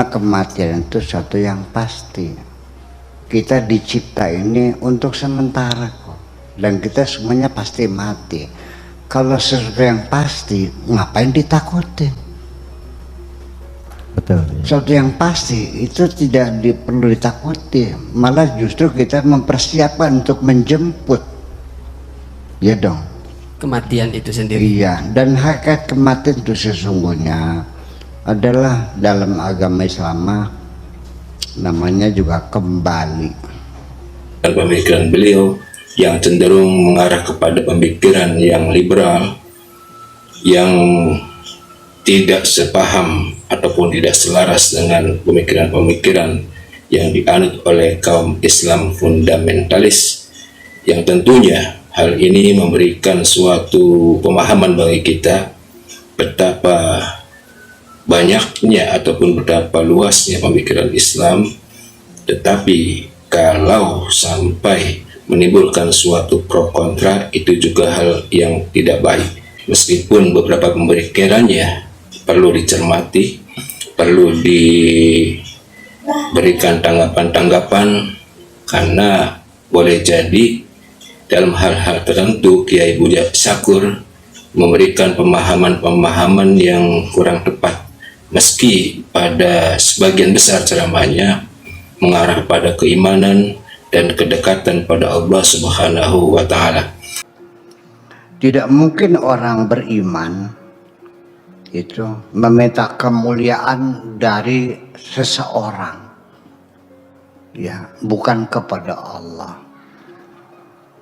Kematian itu suatu yang pasti. Kita dicipta ini untuk sementara kok, dan kita semuanya pasti mati. Kalau sesuatu yang pasti, ngapain ditakutin? Betul. Sesuatu yang pasti itu tidak perlu ditakuti, malah justru kita mempersiapkan untuk menjemput, ya dong. Kematian itu sendiri. Iya, dan hakikat kematian itu sesungguhnya adalah dalam agama Islam namanya juga kembali. Dan pemikiran beliau yang cenderung mengarah kepada pemikiran yang liberal, yang tidak sepaham ataupun tidak selaras dengan pemikiran-pemikiran yang dianut oleh kaum Islam fundamentalis, yang tentunya hal ini memberikan suatu pemahaman bagi kita betapa banyaknya ataupun betapa luasnya pemikiran Islam, tetapi kalau sampai menimbulkan suatu pro kontra, itu juga hal yang tidak baik. Meskipun beberapa pemikirannya perlu dicermati, perlu diberikan tanggapan-tanggapan, karena boleh jadi dalam hal-hal tertentu Kiai Buya Syakur memberikan pemahaman-pemahaman yang kurang tepat, meski pada sebagian besar ceramahnya mengarah pada keimanan dan kedekatan pada Allah Subhanahu wa Ta'ala. Tidak mungkin orang beriman itu meminta kemuliaan dari seseorang, ya, bukan kepada Allah.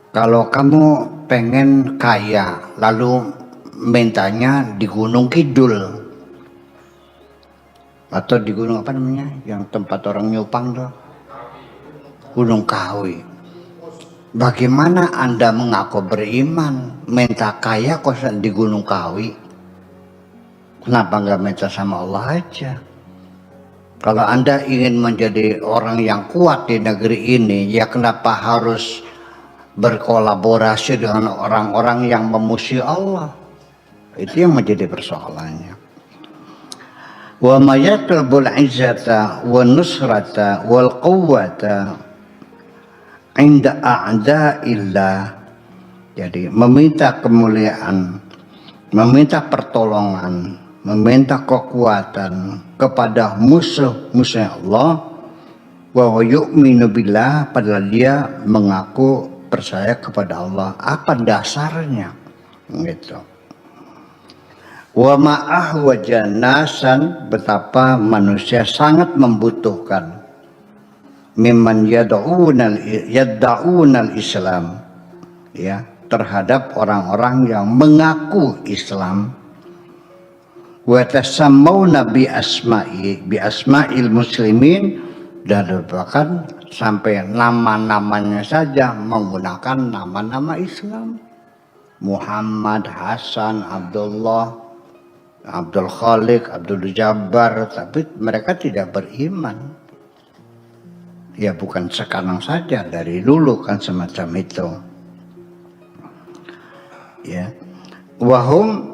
Kalau kamu pengen kaya lalu mintanya di Gunung Kidul atau di gunung apa namanya yang tempat orang nyupang tuh, Gunung Kawi, bagaimana Anda mengaku beriman minta kaya kok di Gunung Kawi? Kenapa nggak minta sama Allah aja? Kalau Anda ingin menjadi orang yang kuat di negeri ini, ya kenapa harus berkolaborasi dengan orang-orang yang memusuhi Allah? Itu yang menjadi persoalannya. Wa ma yatlubul izzata wa nusrata wal quwwata inda a'da'illah. Jadi meminta kemuliaan, meminta pertolongan, meminta kekuatan kepada musuh-musuh Allah, wa yu'minu billah, padahal dia mengaku percaya kepada Allah. Apa dasarnya? Gitu. Wa ma'ahwajan nasan, betapa manusia sangat membutuhkan mimman yadda'unal Islam, ya, terhadap orang-orang yang mengaku Islam. Wa tasammawna bi asma'il muslimin, dan bahkan sampai nama-namanya saja menggunakan nama-nama Islam. Muhammad, Hasan, Abdullah, Abdul Khalik, Abdul Jabbar, tapi mereka tidak beriman. Ya bukan sekarang saja, dari dulu kan semacam itu. Ya. Wahum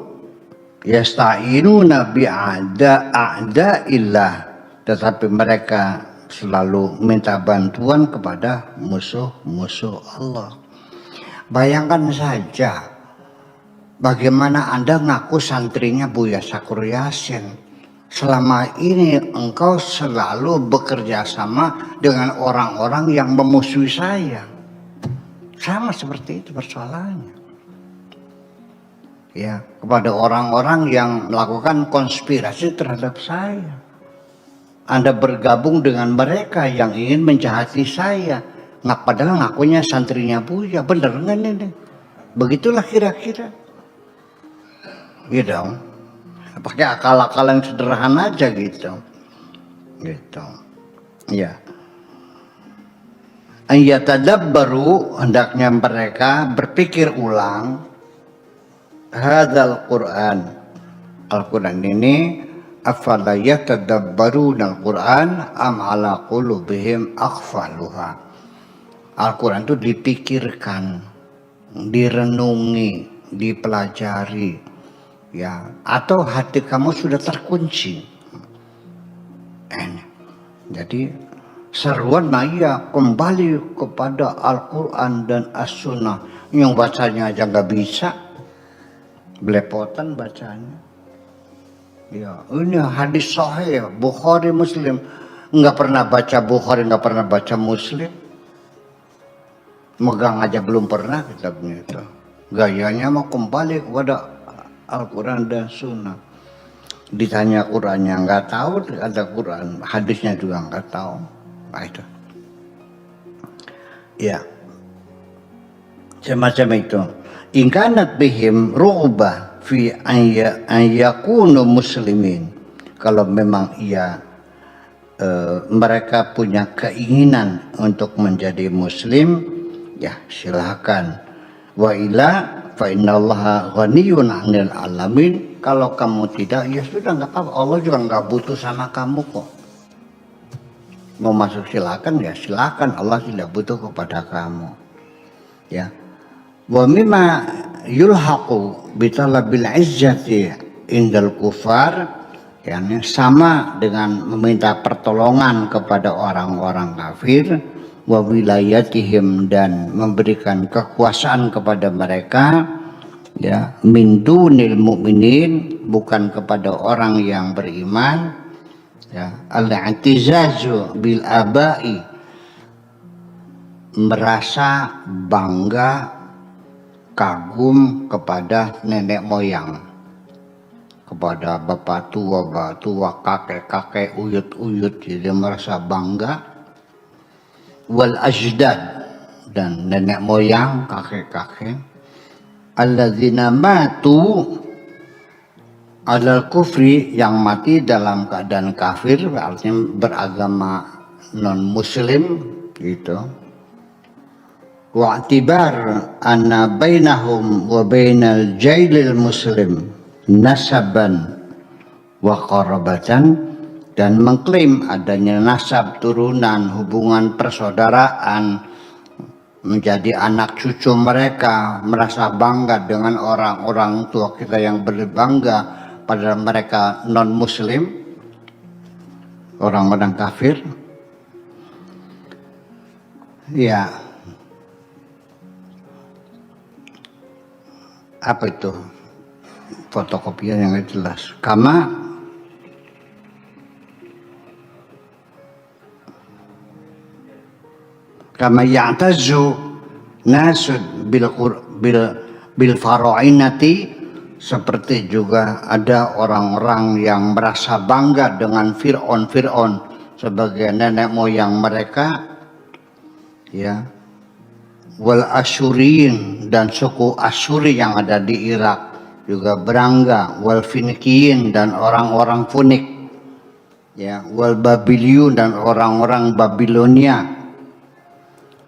yasta'inuna bi'a'da'illah, tetapi mereka selalu minta bantuan kepada musuh-musuh Allah. Bayangkan saja bagaimana Anda ngaku santrinya Buya Syakur Yasin. Selama ini engkau selalu bekerja sama dengan orang-orang yang memusuhi saya. Sama seperti itu persoalannya. Ya, kepada orang-orang yang melakukan konspirasi terhadap saya. Anda bergabung dengan mereka yang ingin menjahati saya. Padahal ngakunya santrinya Buya. Bener nggak ini? Begitulah kira-kira. Iya dong. Pakai akal-akalan sederhana aja gitu. Gitu. Ya. Ayatadabbaru, hendaknya mereka berpikir ulang. Hadzal Quran. Al-Quran ini afala yatadabbaruna al-Quran am ala qulubihim aghfaluha. Al-Quran itu dipikirkan, direnungi, dipelajari, ya, atau hati kamu sudah terkunci. Jadi seruan ya kembali kepada Al-Quran dan As-Sunnah. Yang bacanya aja nggak bisa, belepotan bacanya. Ya, ini hadis sahih Bukhari Muslim. Nggak pernah baca Bukhari, nggak pernah baca Muslim. Megang aja belum pernah kitabnya itu. Gayanya mau kembali kepada Al-Quran dan Sunnah. Ditanya Qurannya nggak tahu, ada Quran, hadisnya juga nggak tahu. Nah itu. Ya, semacam itu. In kanat bihim rughbah fi an yakunu muslimin. Kalau memang mereka punya keinginan untuk menjadi muslim, ya silakan. Wa ila fa innallaha ghaniyun 'anil alamin. Kalau kamu tidak, ya sudah nggak apa-apa. Allah juga nggak butuh sama kamu kok. Mau masuk silakan ya silakan. Allah tidak butuh kepada kamu. Ya. Wa mimma yulhaqu bitalabil izzati indal kufar, yakni sama dengan meminta pertolongan kepada orang-orang kafir, wa wilayatihim, dan memberikan kekuasaan kepada mereka, ya, min dunil mu'minin, bukan kepada orang yang beriman, ya, al-i'tizazu bil abai, merasa bangga kagum kepada nenek moyang, kepada bapak tua, kakek-kakek, uyut-uyut, jadi merasa bangga. Wal ajdad, dan nenek moyang, kakek-kakek, alladzina matu alal kufri, yang mati dalam keadaan kafir, artinya beragama non muslim gitu. Wa'tibar anna bainahum wa bainal jailil muslim nasaban wa qarabatan, dan mengklaim adanya nasab, turunan, hubungan persaudaraan, menjadi anak cucu mereka, merasa bangga dengan orang-orang tua kita yang berbangga, padahal mereka non muslim, orang-orang kafir. Ya, apa itu fotokopian yang jelas, kama ya'tazu nasud bil farainati, seperti juga ada orang-orang yang merasa bangga dengan Fir'aun sebagai nenek moyang mereka, ya. Wal Asyuriyin, dan suku Asyuri yang ada di Irak juga berangga. Wal Finikiyin, dan orang-orang Funik, ya. Wal Babiliyun, dan orang-orang Babilonia.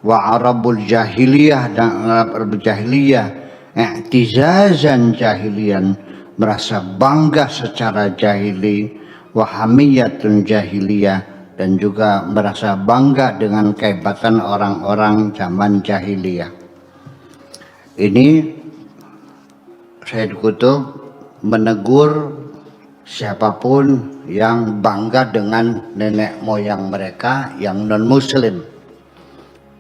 Wa Arabul Jahiliyah, dan Arab Jahiliyah, i'tizazan jahilian, merasa bangga secara jahili. Wa hamiyatun jahiliyah, dan juga merasa bangga dengan kehebatan orang-orang zaman jahiliyah. Ini Sayyid Qutb menegur siapapun yang bangga dengan nenek moyang mereka yang non muslim,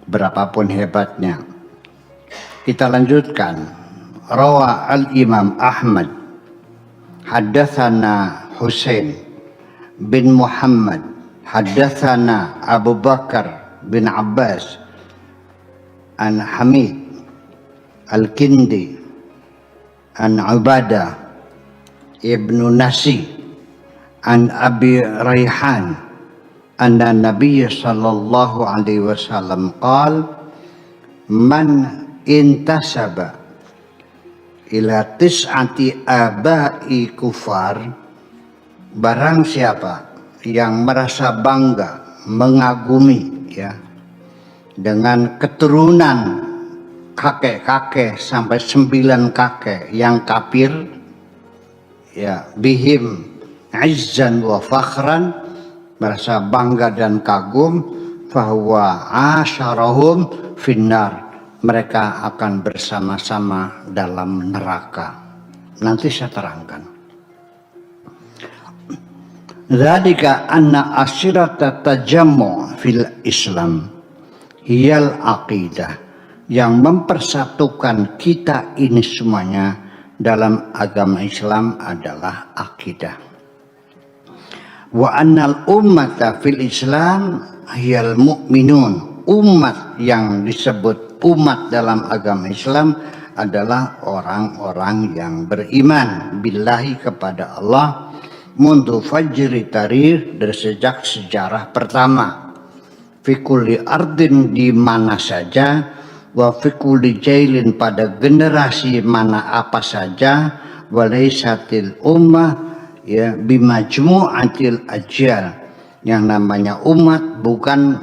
berapapun hebatnya. Kita lanjutkan. Rawa al-Imam Ahmad haddatsana Husain bin Muhammad haddatsana Abu Bakar bin Abbas an Hamid al-Kindi an Ubadah ibnu Nasi an Abi Raihan anna Nabiy sallallahu alaihi wasallam qala man intasaba ila tis'ati abai kufar, barang siapa yang merasa bangga, mengagumi, ya, dengan keturunan kakek-kakek sampai 9 kakek yang kafir, ya, bihim izzan wa fakhran, merasa bangga dan kagum, fahuwa asyarahum finnar, mereka akan bersama-sama dalam neraka. Nanti saya terangkan. Dzalika anna asyirata tajammu fil Islam hiyal aqidah, yang mempersatukan kita ini semuanya dalam agama Islam adalah akidah. Wa annal ummata fil Islam hiyal mu'minun, umat yang disebut umat dalam agama Islam adalah orang-orang yang beriman billahi kepada Allah mundu fajri tarikh, dari sejak sejarah pertama, fi kulli ardin, di mana saja, wa fi kulli jailin, pada generasi mana apa saja, walaisatil ummah ya bimajmu'atil ajyal, yang namanya umat bukan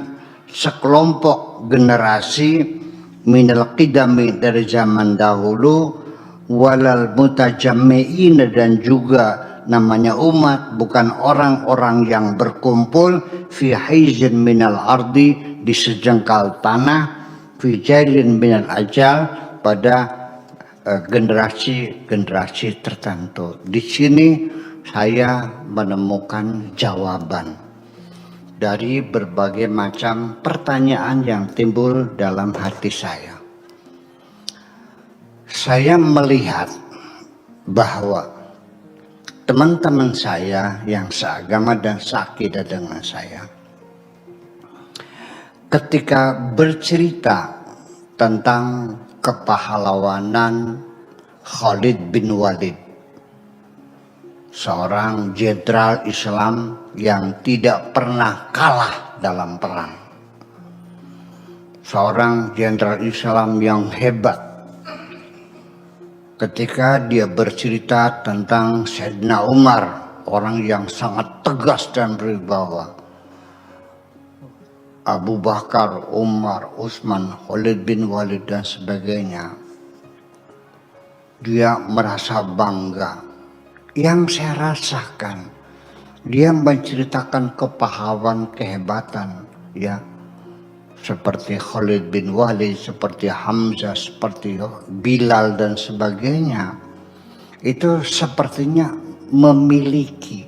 sekelompok generasi, minal qidami, dari zaman dahulu, walal mutajammi'in, dan juga namanya umat bukan orang-orang yang berkumpul fi haizin minal ardi, di sejengkal tanah, fi jailin minal ajal, pada generasi-generasi tertentu. Di sini saya menemukan jawaban dari berbagai macam pertanyaan yang timbul dalam hati saya. Saya melihat bahwa teman-teman saya yang seagama dan seakidah dengan saya, ketika bercerita tentang kepahlawanan Khalid bin Walid, seorang jenderal Islam yang tidak pernah kalah dalam perang, seorang jenderal Islam yang hebat, ketika dia bercerita tentang Sayyidina Umar, orang yang sangat tegas dan berwibawa, Abu Bakar, Umar, Utsman, Khalid bin Walid dan sebagainya, dia merasa bangga. Yang saya rasakan, dia menceritakan kepahlawanan, kehebatan, ya, seperti Khalid bin Walid, seperti Hamzah, seperti Bilal dan sebagainya. Itu sepertinya memiliki,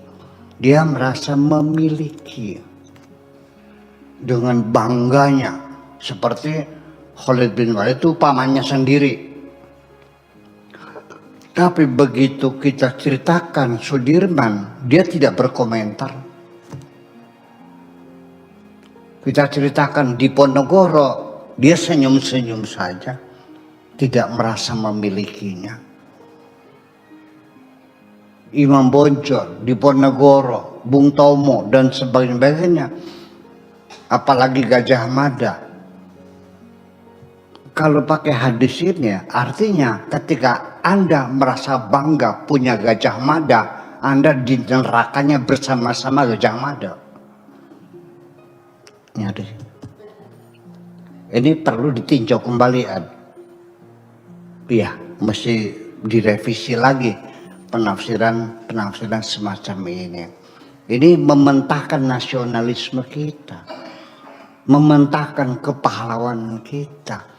dia merasa memiliki dengan bangganya, seperti Khalid bin Walid itu pamannya sendiri. Tapi begitu kita ceritakan Sudirman, dia tidak berkomentar. Kita ceritakan Diponegoro, dia senyum-senyum saja, tidak merasa memilikinya. Imam Bonjol, Diponegoro, Bung Tomo dan sebagainya, apalagi Gajah Mada. Kalau pakai hadis ini, artinya ketika Anda merasa bangga punya Gajah Mada, Anda di nerakanya bersama-sama Gajah Mada. Ini perlu ditinjau kembali, ya, mesti direvisi lagi penafsiran semacam ini. Ini mementahkan nasionalisme kita, mementahkan kepahlawanan kita.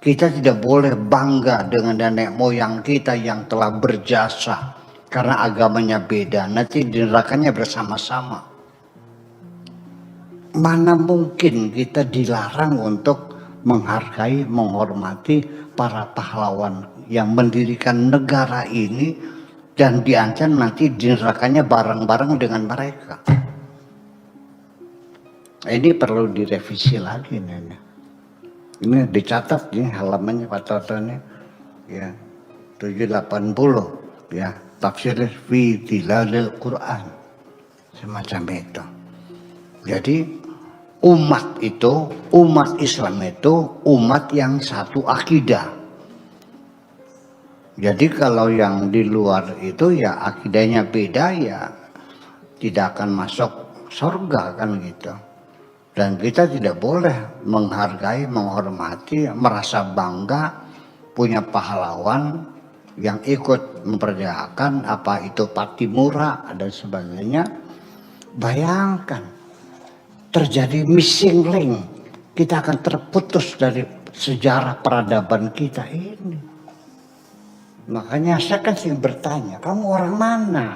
Kita tidak boleh bangga dengan nenek moyang kita yang telah berjasa karena agamanya beda, nanti di nerakanya bersama-sama. Mana mungkin kita dilarang untuk menghargai, menghormati para pahlawan yang mendirikan negara ini dan diancam nanti di nerakanya bareng-bareng dengan mereka. Ini perlu direvisi lagi, Nenek. Ini dicatat nih halamannya patotannya, ya, 780, ya, tafsir fi dilalil Quran, semacam itu. Jadi umat Islam itu umat yang satu akidah. Jadi kalau yang di luar itu ya akidahnya beda, ya tidak akan masuk surga kan gitu. Dan kita tidak boleh menghargai, menghormati, merasa bangga punya pahlawan yang ikut memperjuangkan apa itu Patimura dan sebagainya. Bayangkan terjadi missing link, kita akan terputus dari sejarah peradaban kita ini. Makanya saya kan sering bertanya, kamu orang mana?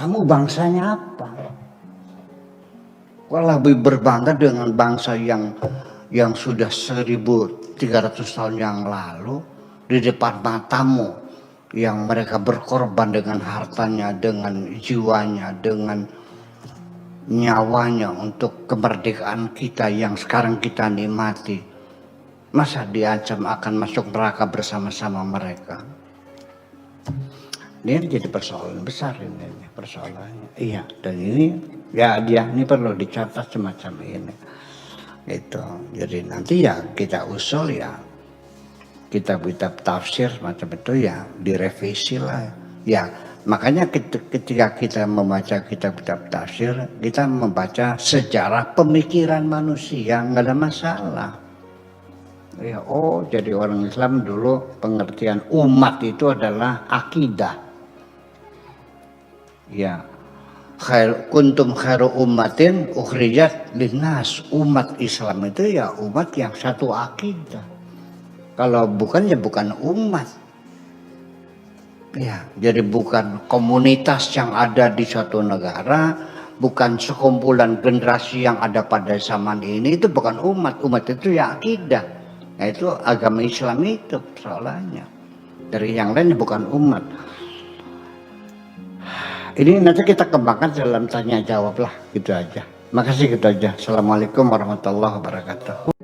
Kamu bangsanya apa? Kok lebih berbangga dengan bangsa yang sudah 1300 tahun yang lalu di depan matamu, yang mereka berkorban dengan hartanya, dengan jiwanya, dengan nyawanya untuk kemerdekaan kita yang sekarang kita nikmati. Masa diancam akan masuk neraka bersama-sama mereka? Ini jadi persoalan besar ini persoalannya. Iya, dan ini ya ini perlu dicatat semacam ini. Itu. Jadi nanti ya kita usul ya kitab-kitab tafsir macam itu ya direvisi lah. Ya, makanya ketika kita membaca kitab-kitab tafsir, kita membaca sejarah pemikiran manusia, nggak ada masalah. Ya, jadi orang Islam dulu pengertian umat itu adalah akidah. Ya, kuntum khairu ummatin ukhrijat linnas. Umat Islam itu ya umat yang satu akidah. Kalau bukan ya bukan umat. Ya, jadi bukan komunitas yang ada di suatu negara, bukan sekumpulan generasi yang ada pada zaman ini, itu bukan umat. Umat itu ya akidah. Nah, itu agama Islam itu soalnya. Dari yang lain bukan umat. Ini nanti kita kembangkan dalam tanya jawab lah, gitu aja. Makasih, gitu aja. Assalamualaikum warahmatullahi wabarakatuh.